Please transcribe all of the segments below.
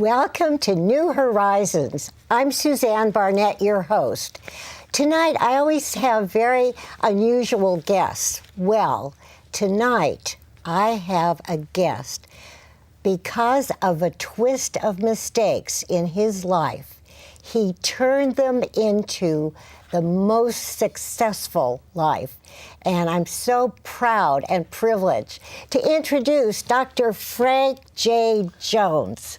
Welcome to New Horizons. I'm Suzanne Barnett, your host. Tonight, I always have very unusual guests. Well, tonight, I have a guest. Because of a twist of mistakes in his life, he turned them into the most successful life. And I'm so proud and privileged to introduce Dr. Frank J. Jones.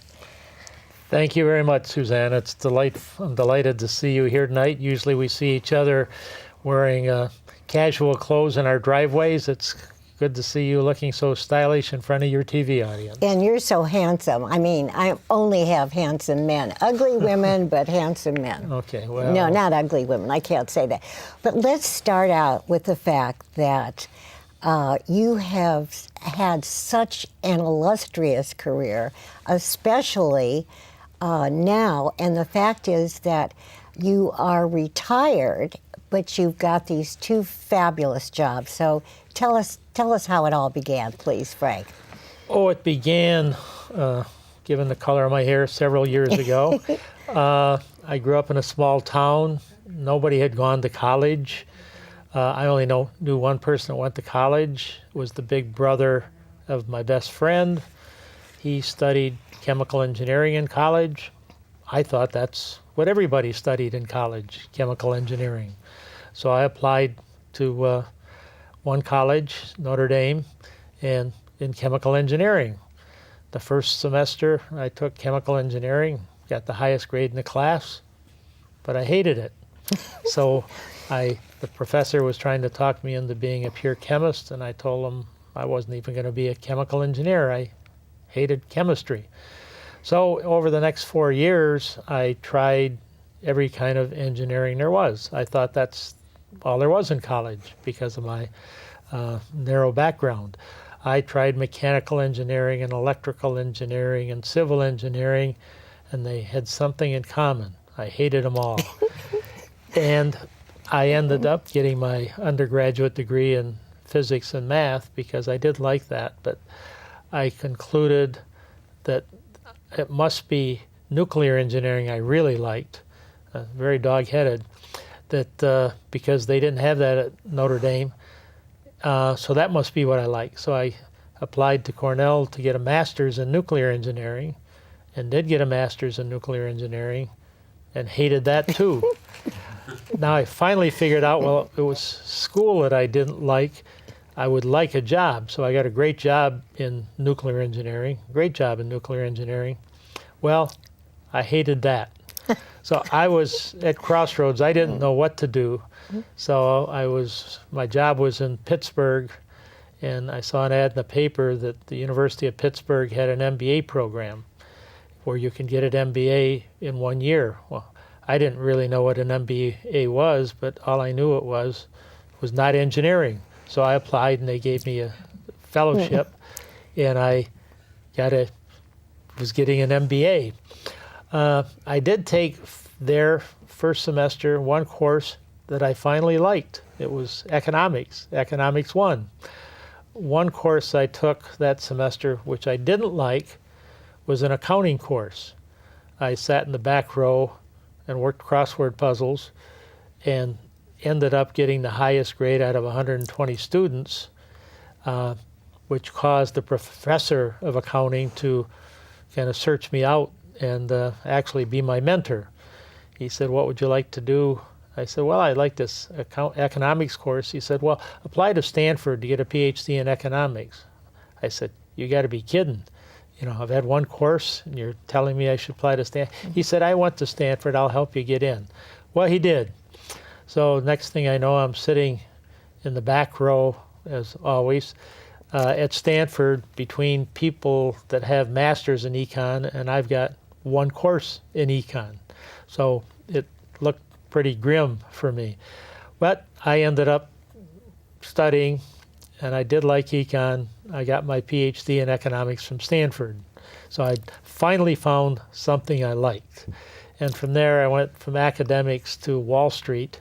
Thank you very much, Suzanne. I'm delighted to see you here tonight. Usually we see each other wearing casual clothes in our driveways. It's good to see you looking so stylish in front of your TV audience. And you're so handsome. I mean, I only have handsome men. Ugly women, but handsome men. Okay, well. No, not ugly women. I can't say that. But let's start out with the fact that you have had such an illustrious career, especially now. And the fact is that you are retired, but you've got these two fabulous jobs. So tell us how it all began, please, Frank. Oh, it began, given the color of my hair, several years ago. I grew up in a small town. Nobody had gone to college. I only knew one person that went to college. It was the big brother of my best friend. He studied chemical engineering in college. I thought that's what everybody studied in college, chemical engineering. So I applied to one college, Notre Dame, and in chemical engineering. The first semester I took chemical engineering, got the highest grade in the class, but I hated it. So the professor was trying to talk me into being a pure chemist, and I told him I wasn't even going to be a chemical engineer. I hated chemistry. So over the next 4 years, I tried every kind of engineering there was. I thought that's all there was in college because of my narrow background. I tried mechanical engineering and electrical engineering and civil engineering, and they had something in common. I hated them all. And I ended up getting my undergraduate degree in physics and math because I did like that, but I concluded that it must be nuclear engineering I really liked, very dog-headed, that because they didn't have that at Notre Dame, so that must be what I like. So I applied to Cornell to get a master's in nuclear engineering and did get a master's in nuclear engineering and hated that too. Now I finally figured out, well, it was school that I didn't like. I would like a job, so I got a great job in nuclear engineering, Well, I hated that. So I was at crossroads. I didn't know what to do. So my job was in Pittsburgh, and I saw an ad in the paper that the University of Pittsburgh had an MBA program where you can get an MBA in 1 year. Well, I didn't really know what an MBA was, but all I knew it was not engineering. So I applied, and they gave me a fellowship, and I was getting an MBA. I did take their first semester one course that I finally liked. It was economics 1. One course I took that semester, which I didn't like, was an accounting course. I sat in the back row and worked crossword puzzles and ended up getting the highest grade out of 120 students, which caused the professor of accounting to kind of search me out and actually be my mentor. He said, "What would you like to do?" I said, "Well, I like this economics course." He said, "Well, apply to Stanford to get a PhD in economics." I said, "You got to be kidding. I've had one course and you're telling me I should apply to Stanford." He said, "I went to Stanford, I'll help you get in." Well, he did. So next thing I know, I'm sitting in the back row, as always, at Stanford between people that have masters in econ, and I've got one course in econ. So it looked pretty grim for me. But I ended up studying, and I did like econ. I got my PhD in economics from Stanford. So I finally found something I liked. And from there, I went from academics to Wall Street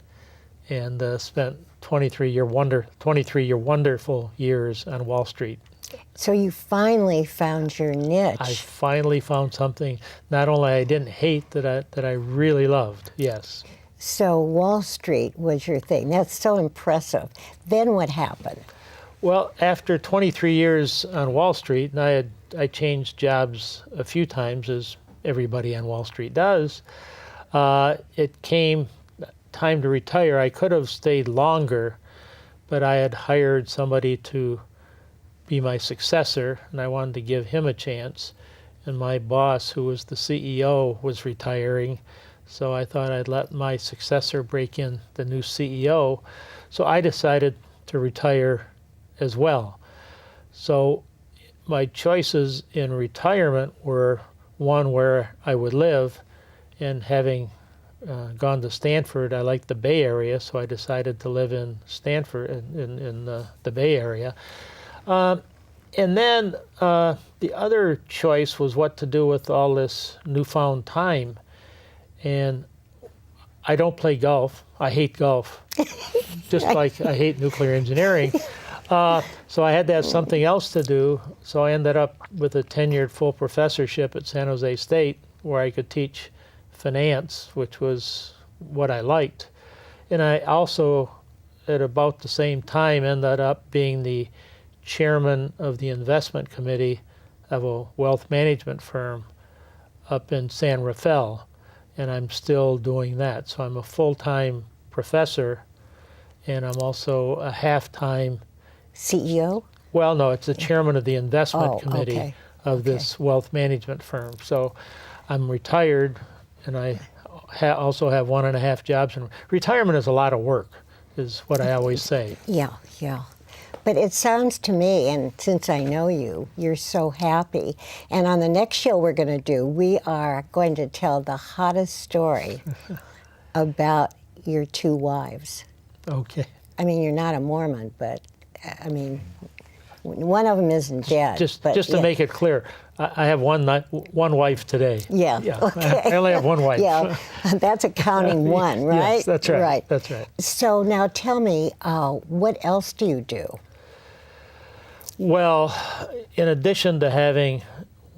and spent 23-year wonderful years on Wall Street. So you finally found your niche. I finally found something not only I didn't hate that I really loved. Yes. So Wall Street was your thing. That's so impressive. Then what happened? Well, after 23 years on Wall Street, and I changed jobs a few times, as everybody on Wall Street does, it came time to retire. I could have stayed longer, but I had hired somebody to be my successor, and I wanted to give him a chance. And my boss, who was the CEO, was retiring, so I thought I'd let my successor break in the new CEO. So I decided to retire as well. So my choices in retirement were one where I would live, and having gone to Stanford, I liked the Bay Area, so I decided to live in Stanford, in the Bay Area. And then the other choice was what to do with all this newfound time. And I don't play golf. I hate golf, just like I hate nuclear engineering. So I had to have something else to do. So I ended up with a tenured full professorship at San Jose State, where I could teach finance, which was what I liked. And I also, at about the same time, ended up being the chairman of the investment committee of a wealth management firm up in San Rafael, and I'm still doing that. So I'm a full-time professor, and I'm also a half-time CEO? Well, no, it's the chairman of the investment committee okay. of this wealth management firm. So I'm retired, and I also have 1.5 jobs. And retirement is a lot of work, is what I always say. Yeah. But it sounds to me, and since I know you, you're so happy. And on the next show we're going to do, we are going to tell the hottest story about your 2 wives. Okay. I mean, you're not a Mormon, but I mean, one of them isn't dead. Just but, to make it clear, I have one wife today. Yeah. Okay. I only have one wife. Yeah, that's accounting one, right? Yes, that's right. Right. That's right. So now tell me, what else do you do? Well, in addition to having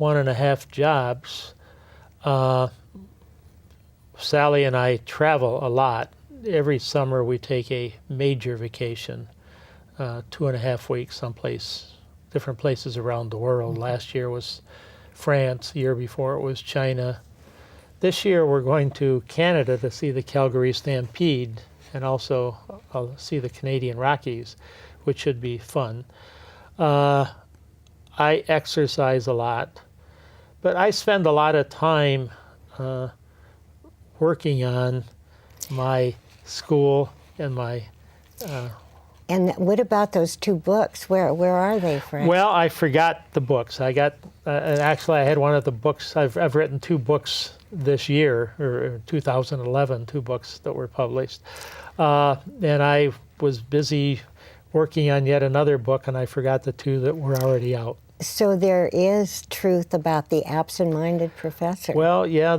1.5 jobs, Sally and I travel a lot. Every summer we take a major vacation, 2.5 weeks someplace, different places around the world. Last year was France, the year before it was China. This year we're going to Canada to see the Calgary Stampede, and also I'll see the Canadian Rockies, which should be fun. I exercise a lot, but I spend a lot of time working on my school and my... And what about those 2 books? Where are they, Frank? Well, I forgot the books. I got, actually I had one of the books, I've written 2 books this year, or 2011, 2 books that were published. And I was busy working on yet another book, and I forgot the 2 that were already out. So there is truth about the absent-minded professor. Well, yeah,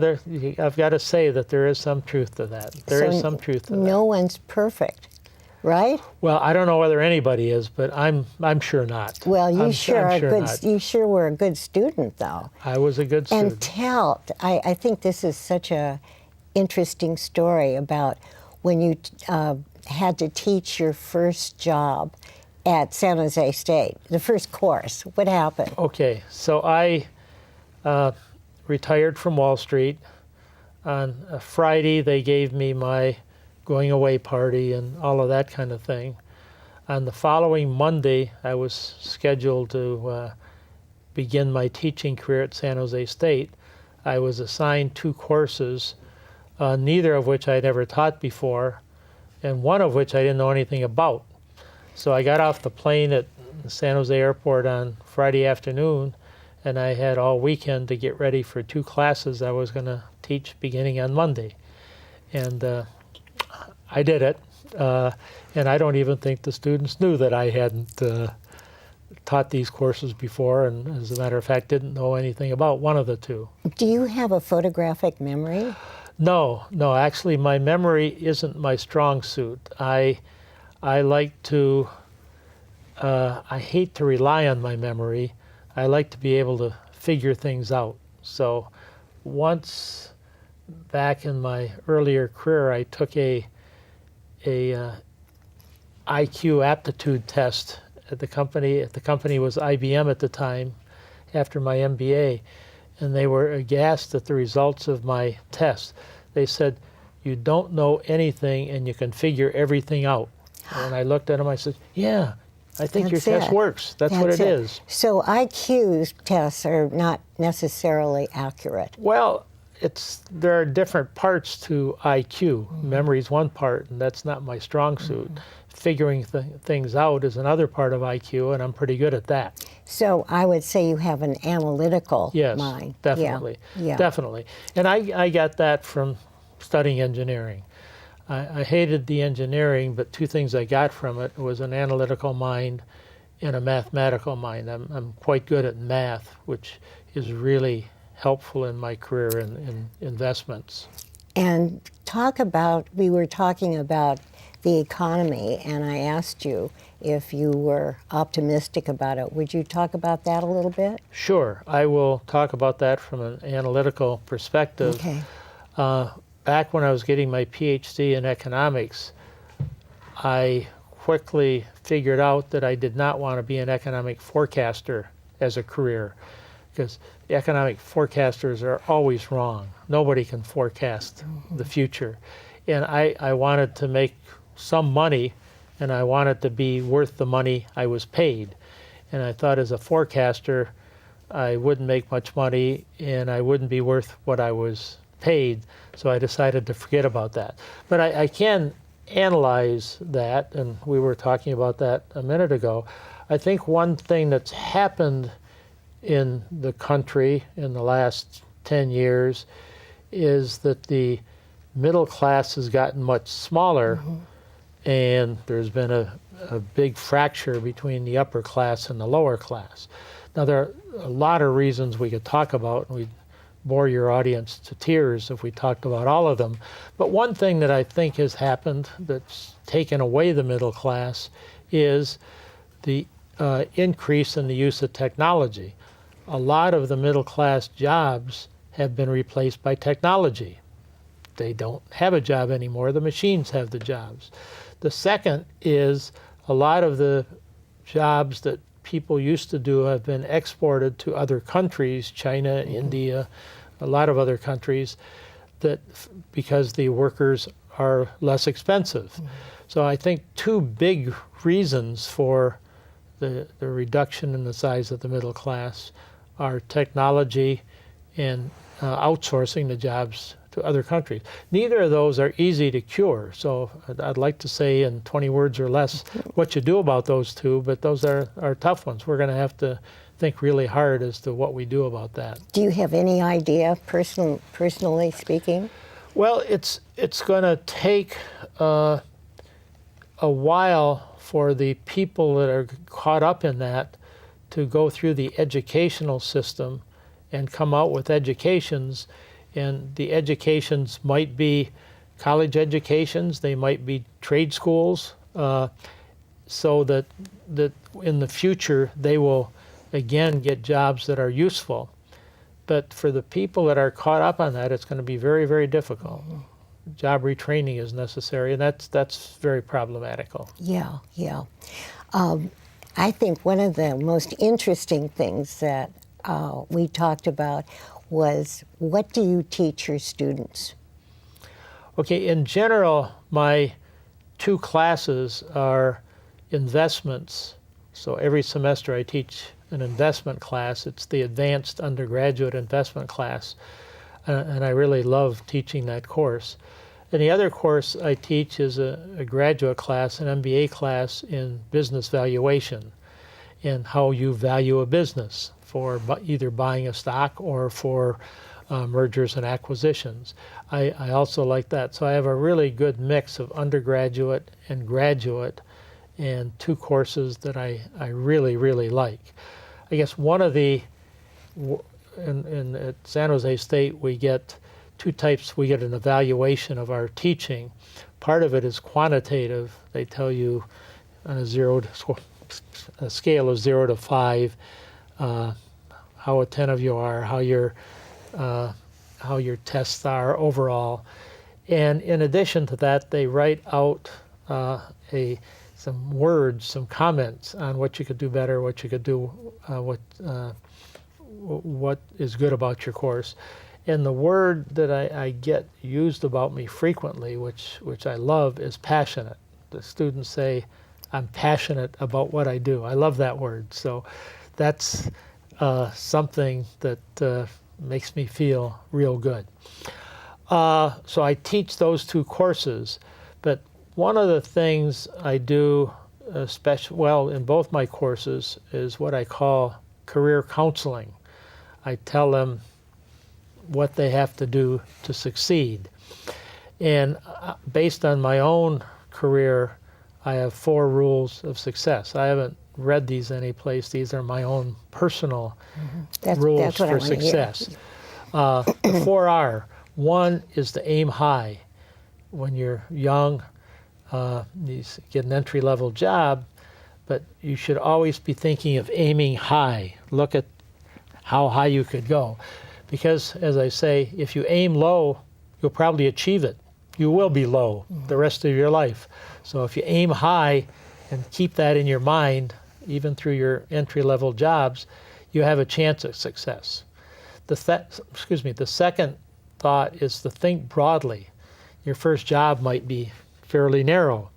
I've got to say that there is some truth to that. There is some truth to that. No one's perfect, right? Well, I don't know whether anybody is, but I'm sure not. Well, you I'm sure are sure good. not. You sure were a good student, though. I was a good student. And tell, I think this is such a interesting story about when you had to teach your first job at San Jose State, the first course. What happened? Okay, so I retired from Wall Street. On a Friday, they gave me my going away party and all of that kind of thing. On the following Monday, I was scheduled to begin my teaching career at San Jose State. I was assigned 2 courses, neither of which I'd ever taught before, and one of which I didn't know anything about. So I got off the plane at San Jose Airport on Friday afternoon, and I had all weekend to get ready for 2 classes I was going to teach beginning on Monday. And I did it, and I don't even think the students knew that I hadn't taught these courses before, and as a matter of fact, didn't know anything about one of the 2. Do you have a photographic memory? No, actually my memory isn't my strong suit. I like to, I hate to rely on my memory. I like to be able to figure things out. So once back in my earlier career, I took a IQ aptitude test at the company. The company was IBM at the time, after my MBA, and they were aghast at the results of my test. They said, "You don't know anything and you can figure everything out." And I looked at them, I said, "Yeah, I think your test works. That's what it is." So IQ tests are not necessarily accurate. Well, there are different parts to IQ. Memory is one part, and that's not my strong suit. Figuring things out is another part of IQ, and I'm pretty good at that. So I would say you have an analytical mind. Yes, definitely. Yeah. Definitely. And I got that from studying engineering. I hated the engineering, but two things I got from it was an analytical mind and a mathematical mind. I'm quite good at math, which is really helpful in my career in investments. And we were talking about the economy, and I asked you if you were optimistic about it. Would you talk about that a little bit? Sure. I will talk about that from an analytical perspective. Okay. Back when I was getting my PhD in economics, I quickly figured out that I did not want to be an economic forecaster as a career, because the economic forecasters are always wrong. Nobody can forecast the future. And I wanted to make some money, and I wanted to be worth the money I was paid. And I thought as a forecaster, I wouldn't make much money, and I wouldn't be worth what I was paid, so I decided to forget about that. But I can analyze that, and we were talking about that a minute ago. I think one thing that's happened in the country in the last 10 years is that the middle class has gotten much smaller, and there's been a big fracture between the upper class and the lower class. Now, there are a lot of reasons we could talk about, and we'd bore your audience to tears if we talked about all of them. But one thing that I think has happened that's taken away the middle class is the increase in the use of technology. A lot of the middle class jobs have been replaced by technology. They don't have a job anymore. The machines have the jobs. The second is a lot of the jobs that people used to do have been exported to other countries, China, India, a lot of other countries, because the workers are less expensive. So I think two big reasons for the reduction in the size of the middle class are technology and outsourcing the jobs to other countries. Neither of those are easy to cure. So I'd like to say in 20 words or less what you do about those two, but those are tough ones. We're going to have to think really hard as to what we do about that. Do you have any idea, personally speaking? Well, it's going to take a while for the people that are caught up in that to go through the educational system and come out with educations. And the educations might be college educations, they might be trade schools, so that in the future they will again get jobs that are useful. But for the people that are caught up on that, it's going to be very, very difficult. Job retraining is necessary, and that's very problematical. Yeah. I think one of the most interesting things that we talked about was, what do you teach your students? Okay, in general, my two classes are investments. So every semester I teach an investment class. It's the advanced undergraduate investment class, and I really love teaching that course. And the other course I teach is a graduate class, an MBA class in business valuation, and how you value a business for either buying a stock or for mergers and acquisitions. I also like that. So I have a really good mix of undergraduate and graduate, and two courses that I really, really like. I guess one of at San Jose State, we get two types. We get an evaluation of our teaching. part of it is quantitative. They tell you on a scale of 0 to 5, how attentive you are, how your tests are overall. And in addition to that, they write out some words, some comments on what you could do better, what you could do, what is good about your course. And the word that I get used about me frequently, which I love, is passionate. The students say, I'm passionate about what I do. I love that word. So that's something that makes me feel real good. So I teach those 2 courses, but one of the things I do in both my courses is what I call career counseling. I tell them what they have to do to succeed. And based on my own career, I have 4 rules of success. I haven't read these anyplace. These are my own personal rules for success. The 4 are: 1 is to aim high. When you're young, you get an entry-level job, but you should always be thinking of aiming high. Look at how high you could go. Because, as I say, if you aim low, you'll probably achieve it. You will be low the rest of your life. So if you aim high and keep that in your mind, even through your entry-level jobs, you have a chance at success. The second thought is to think broadly. Your first job might be fairly narrow,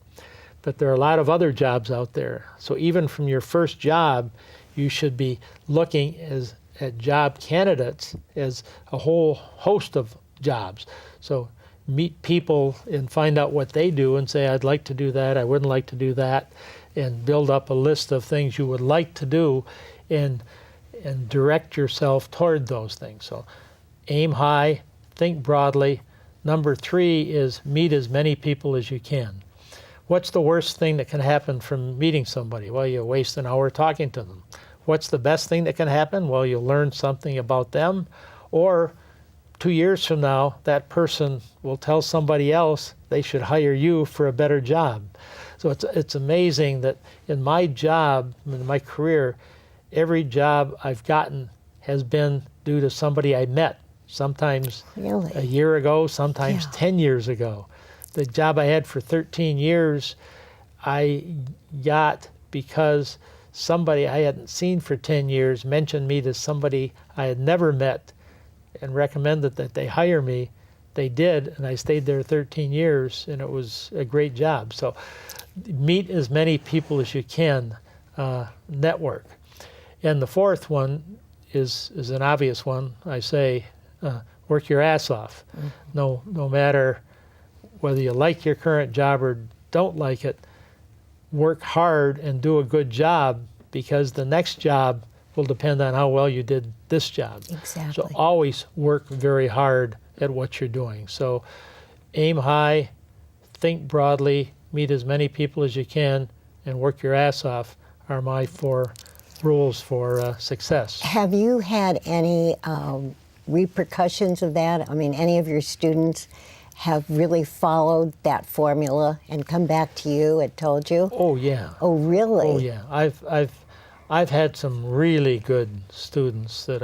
but there are a lot of other jobs out there. So even from your first job, you should be looking at job candidates as a whole host of jobs. So meet people and find out what they do and say, I'd like to do that, I wouldn't like to do that, and build up a list of things you would like to do and direct yourself toward those things. So aim high, think broadly. Number 3 is meet as many people as you can. What's the worst thing that can happen from meeting somebody? Well, you waste an hour talking to them. What's the best thing that can happen? Well, you'll learn something about them, or 2 years from now, that person will tell somebody else they should hire you for a better job. So it's amazing that in my job, in my career, every job I've gotten has been due to somebody I met, sometimes a year ago, sometimes 10 years ago. The job I had for 13 years, I got because somebody I hadn't seen for 10 years mentioned me to somebody I had never met and recommended that they hire me. They did, and I stayed there 13 years, and it was a great job. So meet as many people as you can, network. And the 4th one is an obvious one. I say, work your ass off. No matter whether you like your current job or don't like it, work hard and do a good job, because the next job will depend on how well you did this job. Exactly. So always work very hard at what you're doing. So aim high, think broadly, meet as many people as you can, and work your ass off are my 4 rules for success. Have you had any repercussions of that? I mean, any of your students have really followed that formula and come back to you and told you? Oh yeah. Oh really? Oh yeah. I've had some really good students that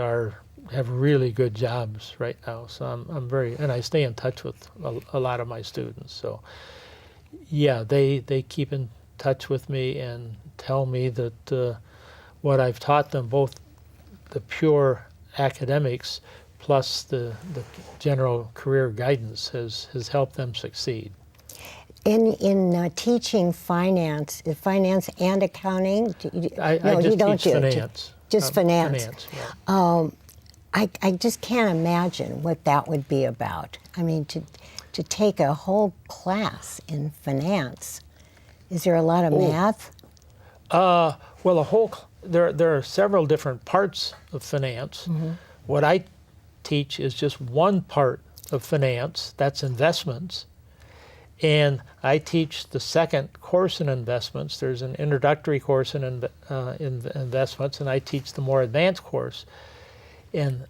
have really good jobs right now. So I'm very, and I stay in touch with a lot of my students. So yeah, they keep in touch with me and tell me that what I've taught them, both the pure academics plus the general career guidance, has helped them succeed. In teaching finance and accounting? I just teach finance. Just finance. Finance, yeah. I just can't imagine what that would be about. I mean, to take a whole class in finance. Is there a lot of math? Well, there are several different parts of finance. Mm-hmm. What I teach is just one part of finance, that's investments. And I teach the second course in investments. There's an introductory course in investments, and I teach the more advanced course. And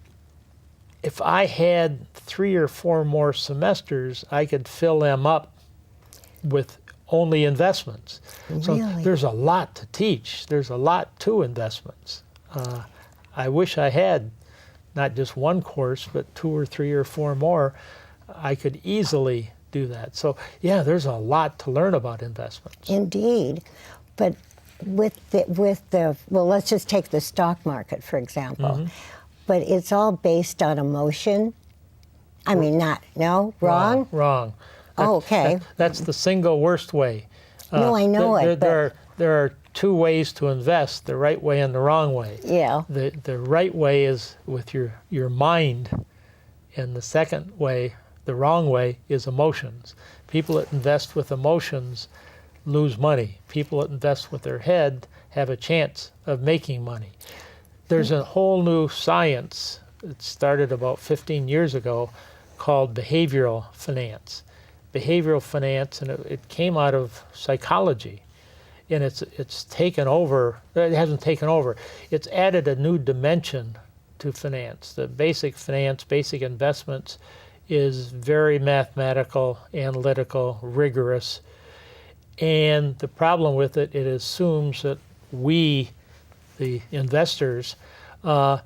if I had 3 or 4 more semesters, I could fill them up with only investments. So Really? there's a lot to teach. There's a lot to investments. I wish I had not just one course, but 2 or 3 or 4 more. I could easily do that. So yeah, there's a lot to learn about investments. Indeed. But with the well, let's just take the stock market, for example. Mm-hmm. But it's all based on emotion. I mean, wrong? Wrong. Oh, okay. That's the single worst way. No, I know it, There are 2 ways to invest: the right way and the wrong way. Yeah. The right way is with your mind, and the second way, the wrong way, is emotions. People that invest with emotions lose money. People that invest with their head have a chance of making money. There's a whole new science. It started about 15 years ago called behavioral finance. Behavioral finance, and it came out of psychology. And it's taken over. It hasn't taken over. It's added a new dimension to finance. The basic finance, basic investments, is very mathematical, analytical, rigorous. And the problem with it, it assumes that we, the investors, are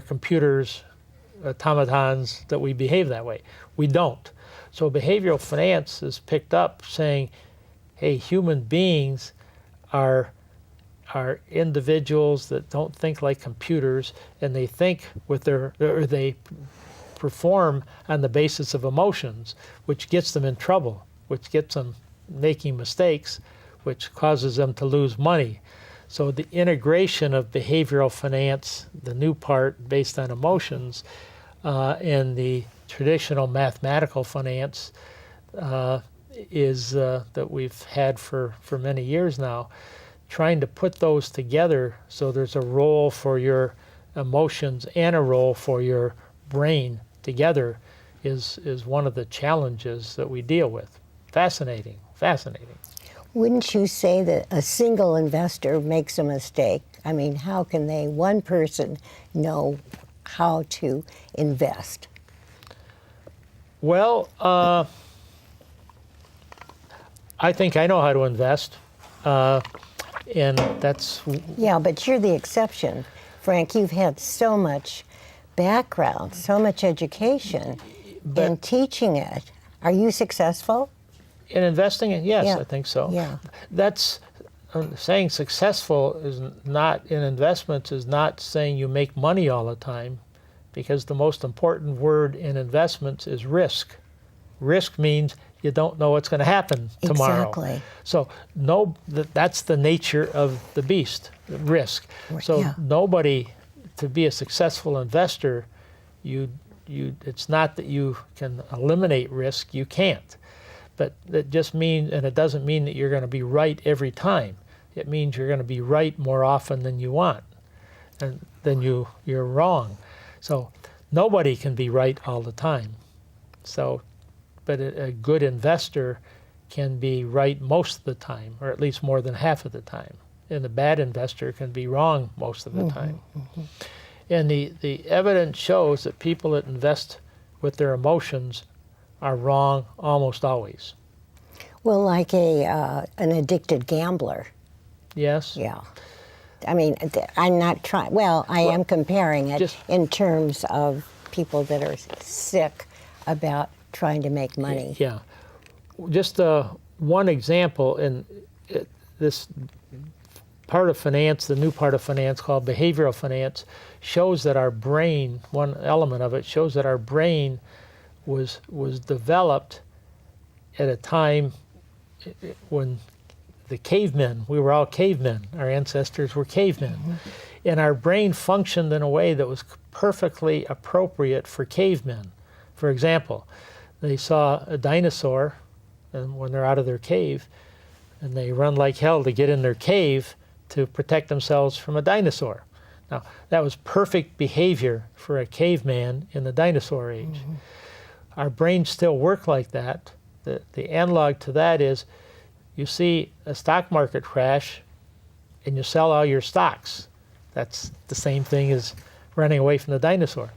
computers, automatons, that we behave that way. We don't. So behavioral finance is picked up saying, hey, human beings are individuals that don't think like computers, and they think with they perform on the basis of emotions, which gets them in trouble, which gets them making mistakes, which causes them to lose money. So the integration of behavioral finance, the new part based on emotions, and the traditional mathematical finance is that we've had for many years now, trying to put those together so there's a role for your emotions and a role for your brain together is one of the challenges that we deal with. Fascinating. Wouldn't you say that a single investor makes a mistake? I mean, how can one person know how to invest? Well, I think I know how to invest, and that's... Yeah, but you're the exception. Frank, you've had so much background, so much education in teaching it. Are you successful? In investing? Yes, Yeah. I think so. Yeah. That's saying successful is not in investments is not saying you make money all the time, because the most important word in investments is risk. Risk means you don't know what's going to happen tomorrow. Exactly. So that's the nature of the beast, risk. So Yeah. nobody, to be a successful investor, it's not that you can eliminate risk. You can't. But that just means, and it doesn't mean that you're going to be right every time. It means you're going to be right more often than you want, and then you're wrong. So nobody can be right all the time. So, but a good investor can be right most of the time, or at least more than half of the time. And a bad investor can be wrong most of the time. Mm-hmm. And the evidence shows that people that invest with their emotions are wrong almost always. Well, like an addicted gambler. Yes? Yeah. I mean, I'm not trying, well, I am comparing it in terms of people that are sick about trying to make money. Yeah. Just one example, in this part of finance, the new part of finance called behavioral finance, shows that our brain, one element of it, shows that our brain was developed at a time when the cavemen, we were all cavemen, our ancestors were cavemen, and our brain functioned in a way that was perfectly appropriate for cavemen. For example, they saw a dinosaur, and when they're out of their cave, and they run like hell to get in their cave to protect themselves from a dinosaur. Now, that was perfect behavior for a caveman in the dinosaur age. Mm-hmm. Our brains still work like that. The analog to that is you see a stock market crash and you sell all your stocks. That's the same thing as running away from the dinosaur.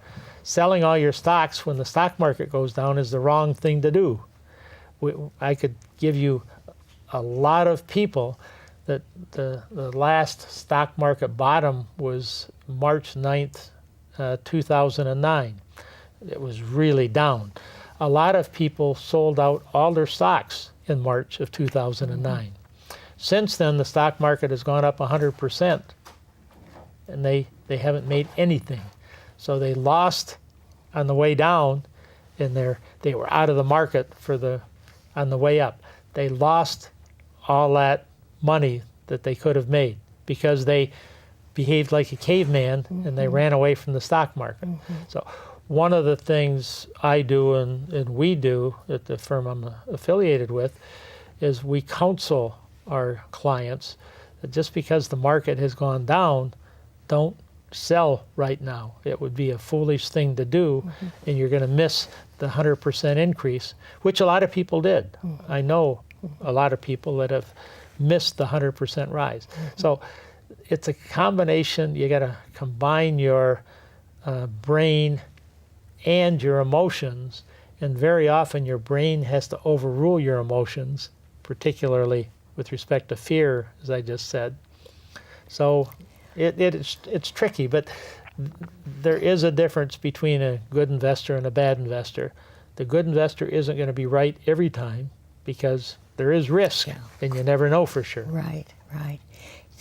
Selling all your stocks when the stock market goes down is the wrong thing to do. I could give you a lot of people that the last stock market bottom was March 9th, 2009. It was really down. A lot of people sold out all their stocks in March of 2009. Since then, the stock market has gone up 100%, and they haven't made anything. So they lost on the way down, and they were out of the market on the way up. They lost all that money that they could have made because they behaved like a caveman and they ran away from the stock market. So one of the things I do and we do at the firm I'm affiliated with is we counsel our clients that just because the market has gone down, don't sell right now. It would be a foolish thing to do, and you're going to miss the 100% increase, which a lot of people did. I know a lot of people that have missed the 100% rise. So it's a combination. You got to combine your brain and your emotions, and very often your brain has to overrule your emotions, particularly with respect to fear, as I just said. So it's tricky, but there is a difference between a good investor and a bad investor. The good investor isn't going to be right every time because there is risk, and you never know for sure. Right, right.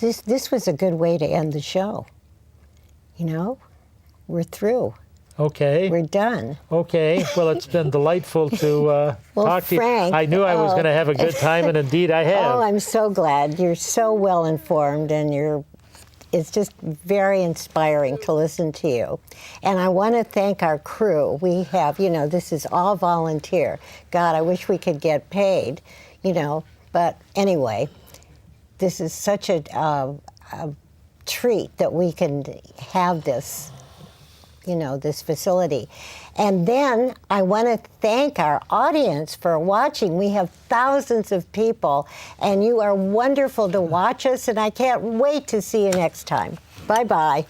This was a good way to end the show. You know, we're through. Okay. We're done. Okay. Well, it's been delightful to talk to you. Frank, I knew I was going to have a good time, and indeed I have. Oh, I'm so glad. You're so well informed, and it's just very inspiring to listen to you. And I want to thank our crew. We have, this is all volunteer. God, I wish we could get paid, but anyway, this is such a treat that we can have this, this facility. And then I want to thank our audience for watching. We have thousands of people, and you are wonderful to watch us, and I can't wait to see you next time. Bye-bye.